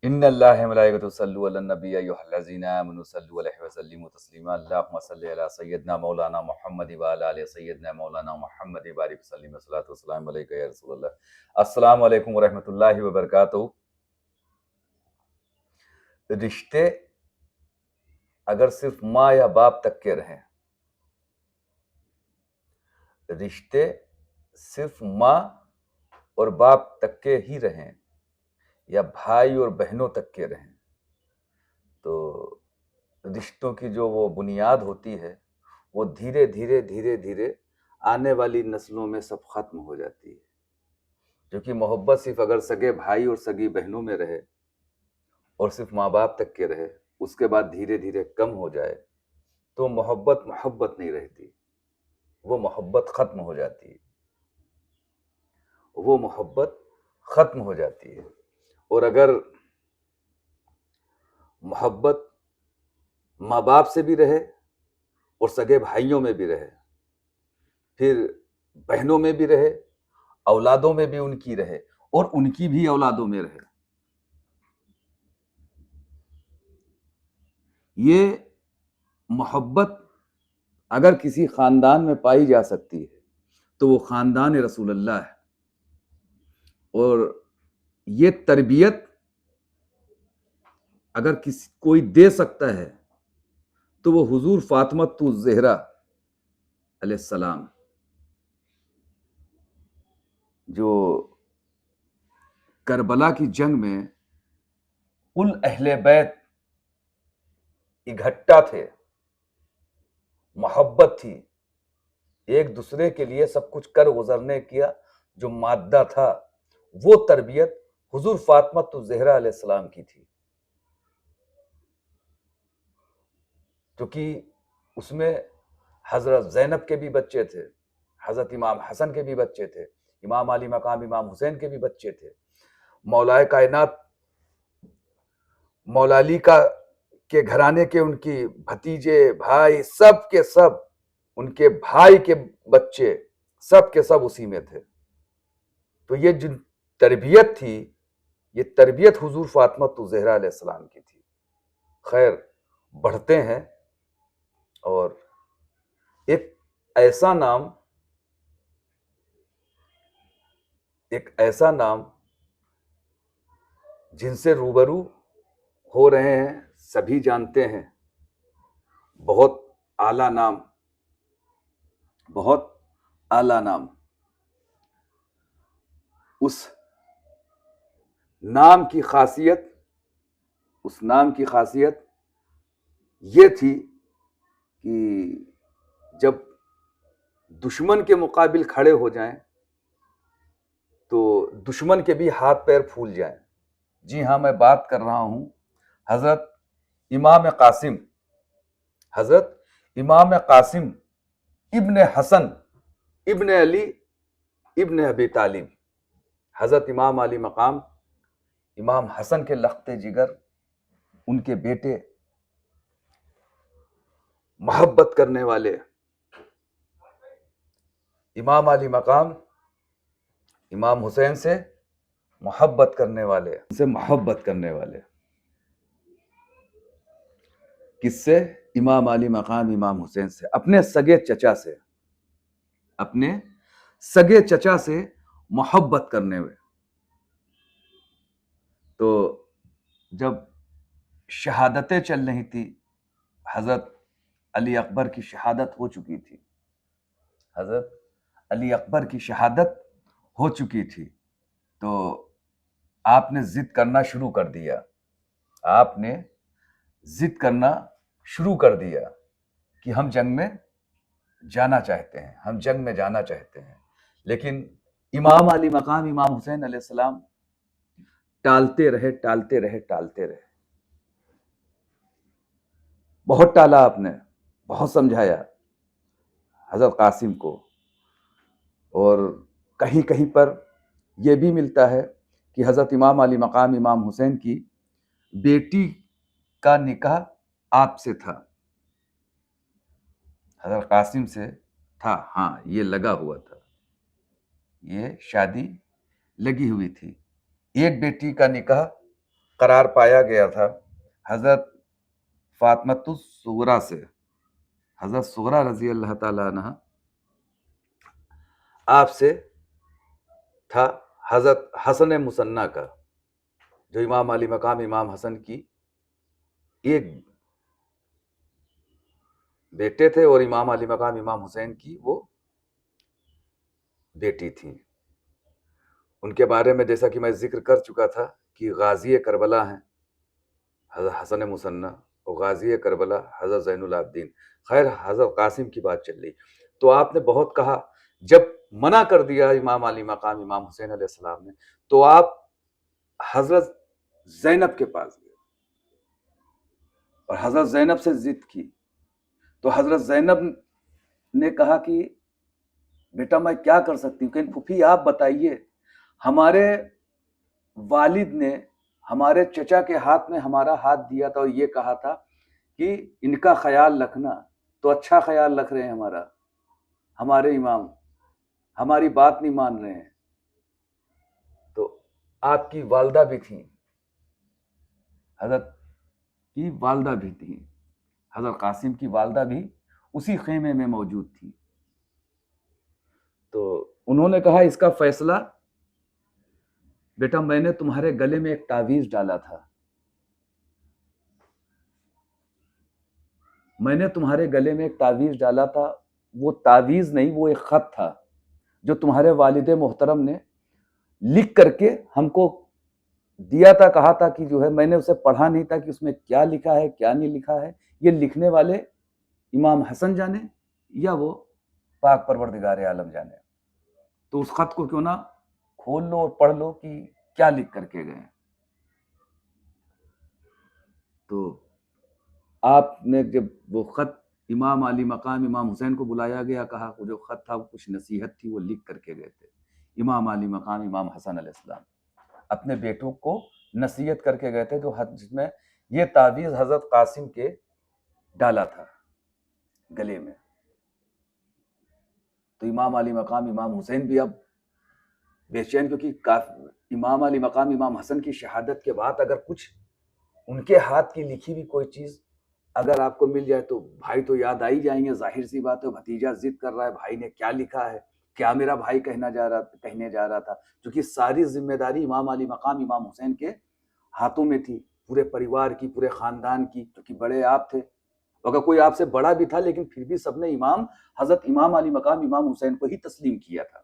ان اللہ ملائکۃ صلو علی النبی ایھا الذین آمنوا صلوا علیہ وسلموا تسلیما اللهم صل علی سیدنا مولانا محمد وعلی آل سیدنا مولانا محمد بارک وسلم والصلاۃ والسلام علیک یا رسول اللہ۔ السلام علیکم ورحمۃ اللہ وبرکاتہ۔ رشتے اگر صرف ماں یا باپ تک کے رہیں، رشتے صرف ماں اور باپ تک کے ہی رہیں یا بھائی اور بہنوں تک کے رہیں، تو رشتوں کی جو وہ بنیاد ہوتی ہے وہ دھیرے دھیرے دھیرے دھیرے آنے والی نسلوں میں سب ختم ہو جاتی ہے، کیونکہ محبت صرف اگر سگے بھائی اور سگی بہنوں میں رہے اور صرف ماں باپ تک کے رہے، اس کے بعد دھیرے دھیرے کم ہو جائے تو محبت نہیں رہتی، وہ محبت ختم ہو جاتی ہے، وہ محبت ختم ہو جاتی ہے۔ اور اگر محبت ماں باپ سے بھی رہے اور سگے بھائیوں میں بھی رہے، پھر بہنوں میں بھی رہے، اولادوں میں بھی ان کی رہے اور ان کی بھی اولادوں میں رہے، یہ محبت اگر کسی خاندان میں پائی جا سکتی ہے تو وہ خاندان رسول اللہ ہے، اور یہ تربیت اگر کوئی دے سکتا ہے تو وہ حضور فاطمۃ الزہرا علیہ السلام، جو کربلا کی جنگ میں کل اہل بیت اکٹھا تھے، محبت تھی، ایک دوسرے کے لیے سب کچھ کر گزرنے کیا جو مادہ تھا، وہ تربیت حضور فاطمۃ الزہرا علیہ السلام کی تھی، کیونکہ اس میں حضرت زینب کے بھی بچے تھے، حضرت امام حسن کے بھی بچے تھے، امام علی مقام امام حسین کے بھی بچے تھے، مولا کائنات مولا علی کے گھرانے کے ان کی بھتیجے بھائی سب کے سب، ان کے بھائی کے بچے سب کے سب اسی میں تھے۔ تو یہ جو تربیت تھی، یہ تربیت حضور فاطمۃ الزہرا علیہ السلام کی تھی۔ خیر، بڑھتے ہیں، اور ایک ایسا نام جن سے روبرو ہو رہے ہیں، سبھی جانتے ہیں، بہت اعلیٰ نام، بہت اعلیٰ نام۔ اس نام کی خاصیت یہ تھی کہ جب دشمن کے مقابل کھڑے ہو جائیں تو دشمن کے بھی ہاتھ پیر پھول جائیں۔ جی ہاں، میں بات کر رہا ہوں حضرت امام قاسم ابن حسن ابن علی ابن ابی طالب، حضرت امام علی مقام امام حسن کے لخت جگر، ان کے بیٹے، محبت کرنے والے، امام علی مقام امام حسین سے محبت کرنے والے، کس سے؟ امام علی مقام امام حسین سے، اپنے سگے چچا سے محبت کرنے ہوئے۔ تو جب شہادتیں چل رہی تھی، حضرت علی اکبر کی شہادت ہو چکی تھی، تو آپ نے ضد کرنا شروع کر دیا کہ ہم جنگ میں جانا چاہتے ہیں، لیکن امام علی مقام امام حسین علیہ السلام ٹالتے رہے، بہت ٹالا آپ نے، بہت سمجھایا حضرت قاسم کو، اور کہیں کہیں پر یہ بھی ملتا ہے کہ حضرت امام علی مقام امام حسین کی بیٹی کا نکاح آپ سے تھا، حضرت قاسم سے تھا، ہاں، یہ لگا ہوا تھا، یہ شادی لگی ہوئی تھی، ایک بیٹی کا نکاح قرار پایا گیا تھا حضرت فاطمۃ الصغریٰ سے. حضرت صغریٰ رضی اللہ تعالیٰ عنہ آپ سے تھا حضرت حسن مصنع کا، جو امام علی مقام امام حسن کی ایک بیٹے تھے اور امام علی مقام امام حسین کی وہ بیٹی تھیں. ان کے بارے میں جیسا کہ میں ذکر کر چکا تھا کہ غازی کربلا ہیں حضرت حسن مصنع، اور غازی کربلا حضرت زین العابدین. خیر، حضرت قاسم کی بات چل رہی تو آپ نے بہت کہا. جب منع کر دیا امام علی مقام امام حسین علیہ السلام نے تو آپ حضرت زینب کے پاس گئے اور حضرت زینب سے ضد کی. تو حضرت زینب نے کہا کہ بیٹا میں کیا کر سکتی ہوں، کہ پھوپھی آپ بتائیے، ہمارے والد نے ہمارے چچا کے ہاتھ میں ہمارا ہاتھ دیا تھا اور یہ کہا تھا کہ ان کا خیال رکھنا، تو اچھا خیال رکھ رہے ہیں ہمارے امام ہماری بات نہیں مان رہے ہیں. تو آپ کی والدہ بھی تھیں، حضرت کی والدہ بھی تھیں، حضرت قاسم کی والدہ بھی اسی خیمے میں موجود تھی. تو انہوں نے کہا اس کا فیصلہ بیٹا میں نے تمہارے گلے میں ایک تعویذ ڈالا تھا، میں نے تمہارے گلے میں ایک تعویذ ڈالا تھا. وہ تعویذ نہیں، وہ ایک خط تھا جو تمہارے والد محترم نے لکھ کر کے ہم کو دیا تھا. کہا تھا کہ جو ہے میں نے اسے پڑھا نہیں تھا کہ اس میں کیا لکھا ہے کیا نہیں لکھا ہے، یہ لکھنے والے امام حسن جانے یا وہ پاک پروردگار عالم جانے. تو اس خط کو کیوں نہ کھول لو اور پڑھ لو کہ کیا لکھ کر کے گئے. تو آپ نے جب وہ خط امام علی مقام امام حسین کو بلایا گیا، کہا وہ جو خط تھا وہ کچھ نصیحت تھی، وہ لکھ کر کے گئے تھے. امام علی مقام امام حسن علیہ السلام اپنے بیٹوں کو نصیحت کر کے گئے تھے، جس میں یہ تعویذ حضرت قاسم کے ڈالا تھا گلے میں. تو امام علی مقام امام حسین بھی اب بے چین، کیونکہ امام علی مقام امام حسن کی شہادت کے بعد اگر کچھ ان کے ہاتھ کی لکھی ہوئی کوئی چیز اگر آپ کو مل جائے تو بھائی تو یاد آ ہی جائیں گے. ظاہر سی بات ہے، بھتیجا ضد کر رہا ہے بھائی نے کیا لکھا ہے، کیا میرا بھائی کہنے جا رہا تھا، کیونکہ ساری ذمہ داری امام علی مقام امام حسین کے ہاتھوں میں تھی، پورے پریوار کی، پورے خاندان کی، کیونکہ بڑے آپ تھے. اگر کوئی آپ سے بڑا بھی تھا لیکن پھر بھی سب نے حضرت امام علی مقام امام حسین کو ہی تسلیم کیا تھا.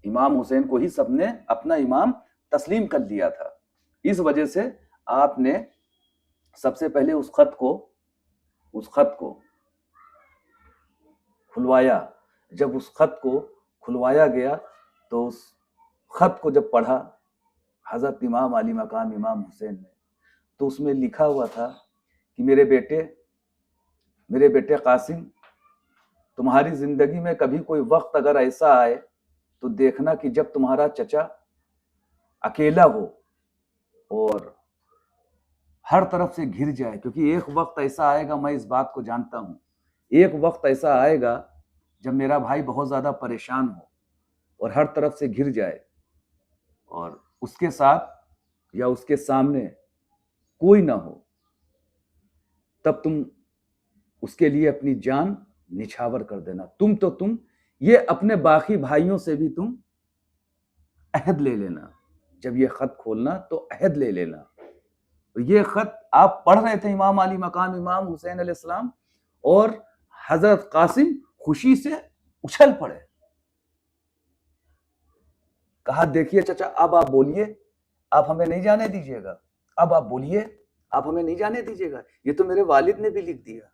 امام حسین کو ہی سب نے اپنا امام تسلیم کر لیا تھا. اس وجہ سے آپ نے سب سے پہلے اس خط کو کھلوایا. جب اس خط کو کھلوایا گیا تو اس خط کو جب پڑھا حضرت امام علی مقام امام حسین نے، تو اس میں لکھا ہوا تھا کہ میرے بیٹے قاسم، تمہاری زندگی میں کبھی کوئی وقت اگر ایسا آئے تو دیکھنا کہ جب تمہارا چچا اکیلا ہو اور ہر طرف سے گھر جائے، کیونکہ ایک وقت ایسا آئے گا، میں اس بات کو جانتا ہوں، ایک وقت ایسا آئے گا جب میرا بھائی بہت زیادہ پریشان ہو اور ہر طرف سے گھر جائے اور اس کے ساتھ یا اس کے سامنے کوئی نہ ہو، تب تم اس کے لیے اپنی جان نچھاور کر دینا. تم یہ اپنے باقی بھائیوں سے بھی تم عہد لے لینا. جب یہ خط کھولنا تو عہد لے لینا. یہ خط آپ پڑھ رہے تھے امام علی مقام امام حسین علیہ السلام، اور حضرت قاسم خوشی سے اچھل پڑے. کہا دیکھیے چچا، اب آپ بولیے، آپ ہمیں نہیں جانے دیجیے گا، اب آپ بولیے، آپ ہمیں نہیں جانے دیجیے گا، یہ تو میرے والد نے بھی لکھ دیا.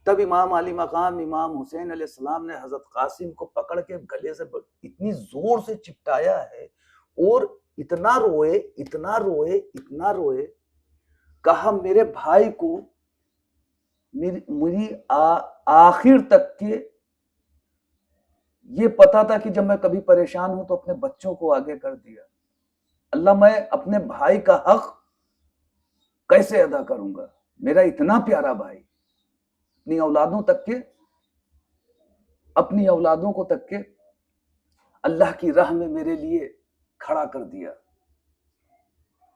تب امام علی مقام امام حسین علیہ السلام نے حضرت قاسم کو پکڑ کے گلے سے اتنی زور سے چپٹایا ہے اور اتنا روئے، کہا میرے بھائی کو میری آخر تک کے یہ پتا تھا کہ جب میں کبھی پریشان ہوں تو اپنے بچوں کو آگے کر دیا. اللہ، میں اپنے بھائی کا حق کیسے ادا کروں گا؟ میرا اتنا پیارا بھائی اپنی اولادوں کو تک کے اللہ کی راہ میں میرے لیے کھڑا کر دیا.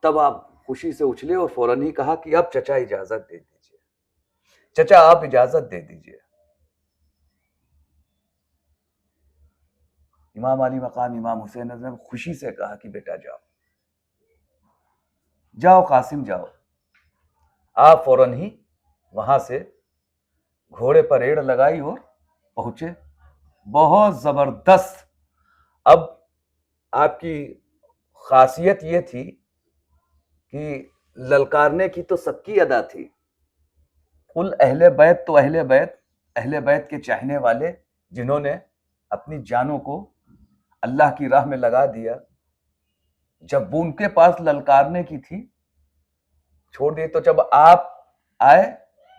تب آپ خوشی سے اچھلے اور فوراً ہی کہا کہ اب چچا اجازت دے دیجیے، چچا آپ اجازت دے دیجیے۔ امام علی مقام امام حسین نے خوشی سے کہا کہ بیٹا جاؤ، جاؤ قاسم جاؤ۔ آپ فوراً ہی وہاں سے گھوڑے پر ایڑ لگائی اور پہنچے۔ بہت زبردست۔ اب آپ کی خاصیت یہ تھی کہ للکارنے کی تو سب کی ادا تھی۔ کل اہل بیت تو اہل بیت کے چاہنے والے جنہوں نے اپنی جانوں کو اللہ کی راہ میں لگا دیا، جب وہ ان کے پاس للکارنے کی تھی چھوڑ دی، تو جب آپ آئے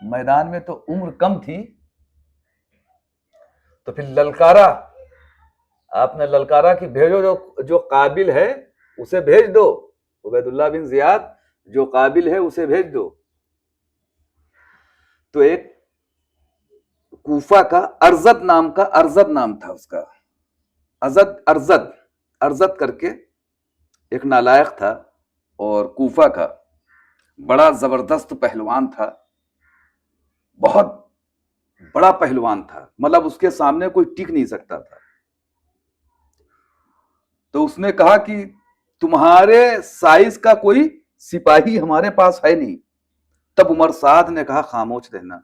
میدان میں تو عمر کم تھی، تو پھر للکارا، آپ نے للکارا کہ بھیجو جو قابل ہے اسے بھیج دو، عبید اللہ بن زیاد جو قابل ہے اسے بھیج دو۔ تو ایک کوفہ کا ارزد نام تھا اس کا، ارزد کر کے ایک نالائق تھا، اور کوفہ کا بڑا زبردست پہلوان تھا، بہت بڑا پہلوان تھا، مطلب اس کے سامنے کوئی ٹک نہیں سکتا تھا۔ تو اس نے کہا کہ تمہارے سائز کا کوئی سپاہی ہمارے پاس ہے نہیں۔ تب عمر سعد نے کہا خاموش رہنا۔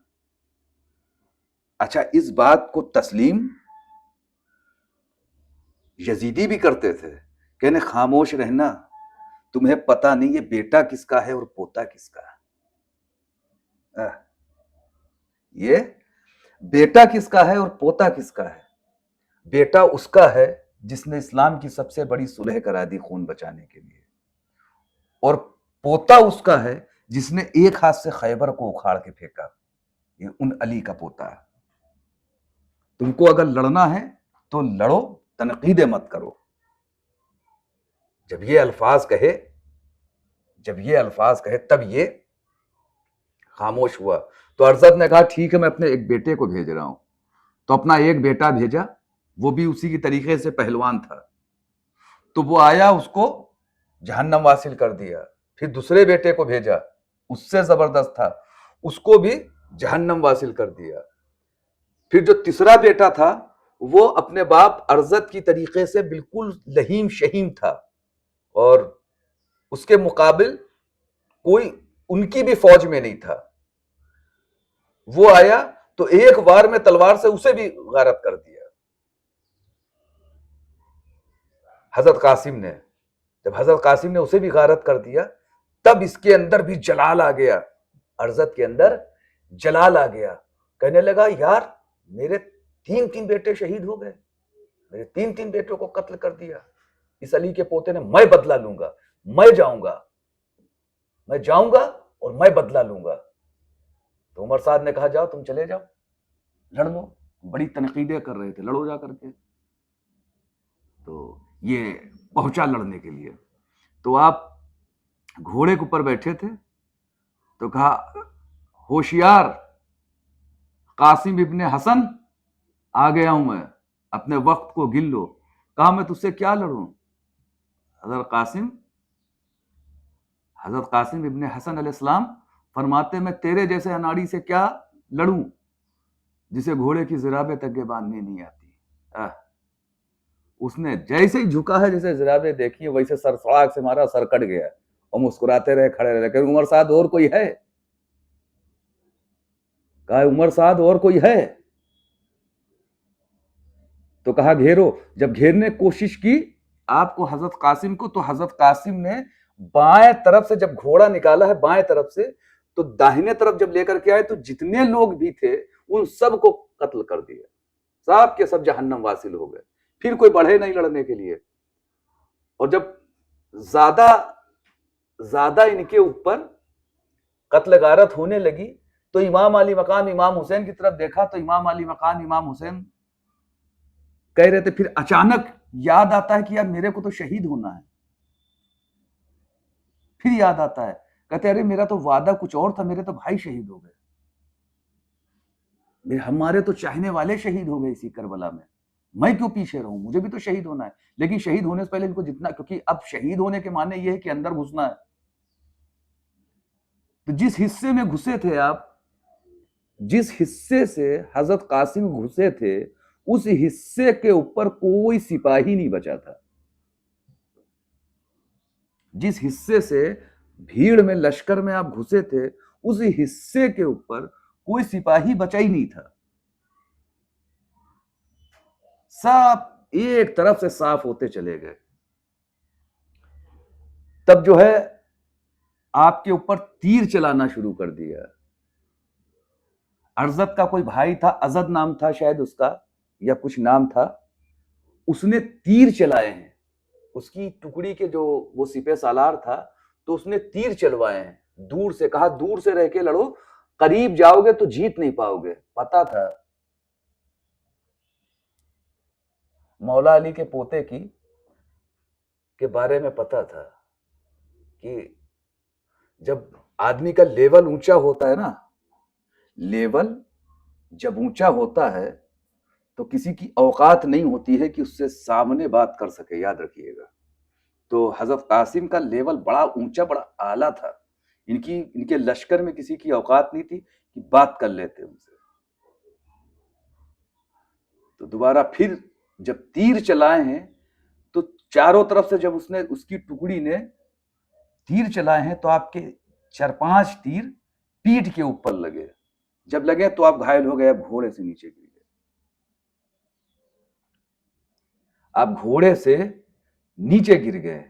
اچھا، اس بات کو تسلیم یزیدی بھی کرتے تھے، کہنے خاموش رہنا، تمہیں پتہ نہیں یہ بیٹا کس کا ہے اور پوتا کس کا ہے۔ یہ بیٹا کس کا ہے اور پوتا کس کا ہے؟ بیٹا اس کا ہے جس نے اسلام کی سب سے بڑی صلح کرا دی خون بچانے کے لیے، اور پوتا اس کا ہے جس نے ایک ہاتھ سے خیبر کو اکھاڑ کے پھینکا۔ یہ ان علی کا پوتا ہے۔ تم کو اگر لڑنا ہے تو لڑو، تنقیدیں مت کرو۔ جب یہ الفاظ کہے تب یہ خاموش ہوا۔ تو ارزد نے کہا ٹھیک ہے، میں اپنے ایک بیٹے کو بھیج رہا ہوں۔ تو اپنا ایک بیٹا بھیجا، وہ بھی اسی کی طریقے سے پہلوان تھا، تو وہ آیا، اس کو جہنم واصل کر دیا۔ پھر دوسرے بیٹے کو بھیجا، اس سے زبردست تھا، اس کو بھی جہنم واصل کر دیا۔ پھر جو تیسرا بیٹا تھا وہ اپنے باپ ارزد کی طریقے سے بالکل لہیم شہیم تھا، اور اس کے مقابل کوئی ان کی بھی فوج میں نہیں تھا۔ وہ آیا تو ایک وار میں تلوار سے اسے بھی غارت کر دیا۔ حضرت قاسم نے اسے بھی غارت کر دیا، تب اس کے اندر بھی جلال آ گیا، ارزد کے اندر جلال آ گیا۔ کہنے لگا یار میرے 3 بیٹے شہید ہو گئے، میرے 3 بیٹوں کو قتل کر دیا اس علی کے پوتے نے، میں بدلہ لوں گا، میں جاؤں گا اور میں بدلہ لوں گا۔ تو عمر سعد نے کہا جاؤ، تم چلے جاؤ، لڑ لو، بڑی تنقیدیں کر رہے تھے، لڑو جا کر کے۔ تو یہ پہنچا لڑنے کے لیے، تو آپ گھوڑے کے اوپر بیٹھے تھے، تو کہا ہوشیار قاسم ابن حسن، آ گیا ہوں میں، اپنے وقت کو گن لو۔ کہا میں تجھ سے کیا لڑوں؟ حضرت قاسم ابن حسن علیہ السلام فرماتے میں تیرے جیسے اناڑی سے کیا لڑوں جسے گھوڑے کی زرابیں تگے باندھنے نہیں آتی۔ اس نے جیسے ہی جھکا ہے، جیسے زرابیں دیکھی ویسے سر سڑاک سے مارا، سر کٹ گیا، اور مسکراتے رہے، کھڑے رہے۔ کہ عمر سعد اور کوئی ہے؟ کہا عمر سعد اور کوئی ہے؟ تو کہا گھیرو۔ جب گھیرنے کی کوشش کی آپ کو حضرت قاسم کو، تو حضرت قاسم نے بائیں طرف سے جب گھوڑا نکالا ہے بائیں طرف سے، تو داہنے طرف جب لے کر کے آئے تو جتنے لوگ بھی تھے ان سب کو قتل کر دیا، سب کے سب جہنم واصل ہو گئے۔ پھر کوئی بڑھے نہیں لڑنے کے لیے۔ اور جب زیادہ ان کے اوپر قتل غارت ہونے لگی تو امام علی مقام امام حسین کی طرف دیکھا، تو امام علی مقام امام حسین کہہ رہے تھے، پھر اچانک یاد آتا ہے کہ یار میرے کو تو شہید ہونا ہے۔ پھر یاد آتا ہے، کہتے ارے میرا تو وعدہ کچھ اور تھا، میرے تو بھائی شہید ہو گئے، ہمارے تو چاہنے والے شہید ہو گئے اسی کربلا میں کیوں پیچھے رہوں؟ مجھے بھی تو شہید ہونا ہے۔ لیکن شہید ہونے سے پہلے ان کو جتنا، کیونکہ اب شہید ہونے کے معنی یہ ہے کہ اندر گھسنا ہے، تو جس حصے میں گھسے تھے آپ، جس حصے سے حضرت قاسم گھسے تھے، اس حصے کے اوپر کوئی سپاہی نہیں بچا تھا. جس حصے سے بھیڑ میں لشکر میں آپ گھسے تھے، اس حصے کے اوپر کوئی سپاہی بچا ہی نہیں تھا. سب ایک طرف سے صاف ہوتے چلے گئے. تب جو ہے آپ کے اوپر تیر چلانا شروع کر دیا. ارزد کا کوئی بھائی تھا، ازد نام تھا شاید اس کا، یا کچھ نام تھا، اس نے تیر چلائے ہیں. اس کی ٹکڑی کے جو وہ سپہ سالار تھا، تو اس نے تیر چلوائے ہیں. دور سے کہا دور سے رہ کے لڑو، قریب جاؤ گے تو جیت نہیں پاؤ گے. پتا تھا مولا علی کے پوتے کے بارے میں پتا تھا کہ جب آدمی کا لیول اونچا ہوتا ہے نا، لیول جب اونچا ہوتا ہے تو کسی کی اوقات نہیں ہوتی ہے کہ اس سے سامنے بات کر سکے. یاد رکھیے گا. تو حضرت قاسم کا لیول بڑا اونچا، بڑا اعلیٰ تھا. ان کے لشکر میں کسی کی اوقات نہیں تھی کہ بات کر لیتے ان سے. تو دوبارہ پھر جب تیر چلائے ہیں تو چاروں طرف سے جب اس کی ٹکڑی نے تیر چلائے ہیں تو آپ کے 4-5 تیر پیٹھ کے اوپر لگے. جب لگے تو آپ گھائل ہو گئے، اب گھوڑے سے نیچے گر گئے. آپ گھوڑے سے نیچے گر گئے.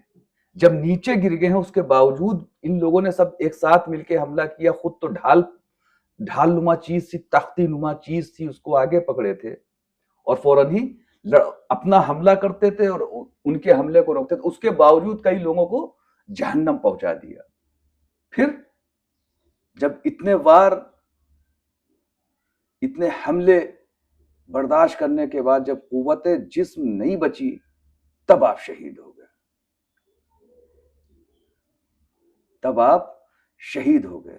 جب نیچے گر گئے ہیں، اس کے باوجود ان لوگوں نے سب ایک ساتھ مل کے حملہ کیا. خود تو ڈھال نما چیز تھی، تختی نما چیز تھی، اس کو آگے پکڑے تھے اور فوراً ہی اپنا حملہ کرتے تھے اور ان کے حملے کو روکتے تھے. اس کے باوجود کئی لوگوں کو جہنم پہنچا دیا. پھر جب اتنے وار، اتنے حملے برداشت کرنے کے بعد جب قوت جسم نہیں بچی، تب آپ شہید ہو گئے. تب آپ شہید ہو گئے.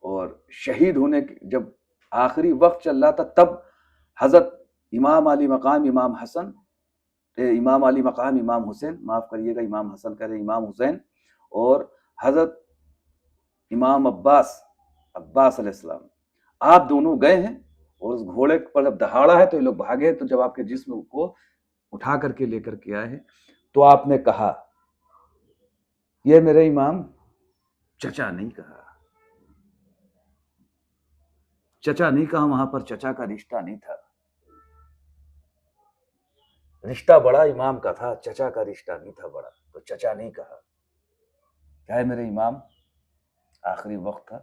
اور شہید ہونے جب آخری وقت چل رہا تھا، تب حضرت امام علی مقام امام حسن، امام علی مقام امام حسین، معاف کریے گا، امام حسن کہہ رہے امام حسین، اور حضرت امام عباس علیہ السلام، آپ دونوں گئے ہیں. اور اس گھوڑے پر جب دہاڑا ہے تو یہ لوگ بھاگے. تو جب آپ کے جسم کو اٹھا کر کے لے کر کے آئے ہیں تو آپ نے کہا، یہ میرے امام چچا نہیں کہا. چچا نہیں کہا، وہاں پر چچا کا رشتہ نہیں تھا. رشتہ بڑا امام کا تھا، چچا کا رشتہ نہیں تھا بڑا. تو چچا نہیں کہا. کیا ہے میرے امام؟ آخری وقت تھا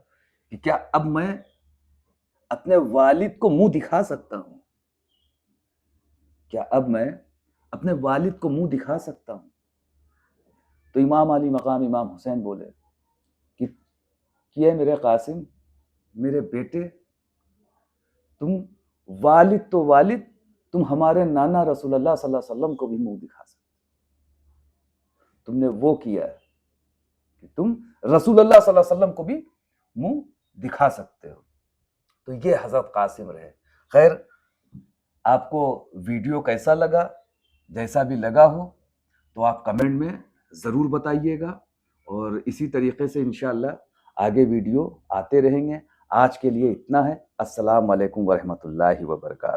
کہ کیا اب میں اپنے والد کو منہ دکھا سکتا ہوں؟ کیا اب میں اپنے والد کو منہ دکھا سکتا ہوں؟ تو امام علی مقام امام حسین بولے کہ یہ میرے قاسم، میرے بیٹے، تم والد تو والد، تم ہمارے نانا رسول اللہ صلی اللہ علیہ وسلم کو بھی منہ دکھا سکتے. تم نے وہ کیا کہ تم رسول اللہ صلی اللہ علیہ وسلم کو بھی منہ دکھا سکتے ہو. تو یہ حضرت قاسم رہے. خیر، آپ کو ویڈیو کیسا لگا؟ جیسا بھی لگا ہو تو آپ کمنٹ میں ضرور بتائیے گا، اور اسی طریقے سے انشاءاللہ آگے ویڈیو آتے رہیں گے. آج کے لیے اتنا ہے. السلام علیکم ورحمۃ اللہ وبرکاتہ.